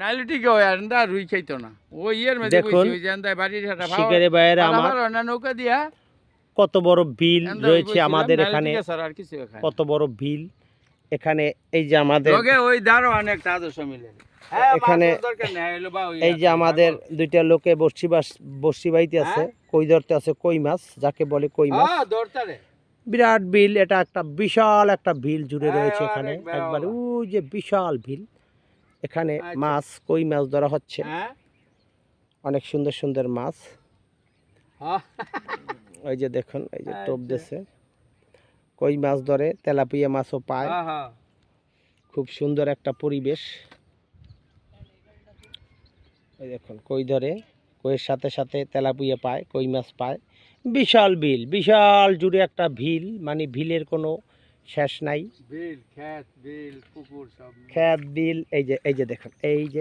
নাইলে ঠিক হয় আর দা রুই খাইতো না ওই ইয়ের মধ্যে দেখুন, বইছি ওই জানদায় বাড়ির হাটা শিকারি ভাইয়েরা আমার না নৌকা দিয়া কত বড় বিল এন্দা রয়েছে বইছিলাম আমাদের নাইলে এখানে। ঠিক আছে আর কিছু খায় কত বড় বিল এখানে। এই যে আমাদের লগে ওই দারো অনেক আদর্শ মিলে এখানে দরকার নেই হলো বা এই যে আমাদের দুইটা লোকে বর্ষি বাইতে আছে, কই ধরতে আছে, কই মাছ যাকে বলে কই মাছ। দরতারে বিরাট বিল, এটা একটা বিশাল একটা বিল জুড়ে রয়েছে এখানে, অনেক বড় একবারে ওলা। ওই যে বিশাল বিল। এখানে আচ্ছা। মাছ, কই মাছ ধরা হচ্ছে, হ্যাঁ অনেক সুন্দর সুন্দর মাছ। হ্যাঁ। ওই যে দেখুন, এই যে টোপ আচ্ছা। দিছে, কই মাছ ধরে, তেলাপিয়া মাছও পায়। হ্যাঁ, হ্যাঁ। খুব সুন্দর একটা পরিবেশ। এই দেখুন কই ধরে, কইয়ের সাথে সাথে তেলাপিয়া পায়, কই মাছ পায়। বিশাল বিল, বিশাল জুড়ে একটা ভিল, মানে ভিলের কোনো শেষ নাই। বিল, ক্ষেত, বিল, পুকুর সব। খেত বিল, এই যে দেখুন, এই যে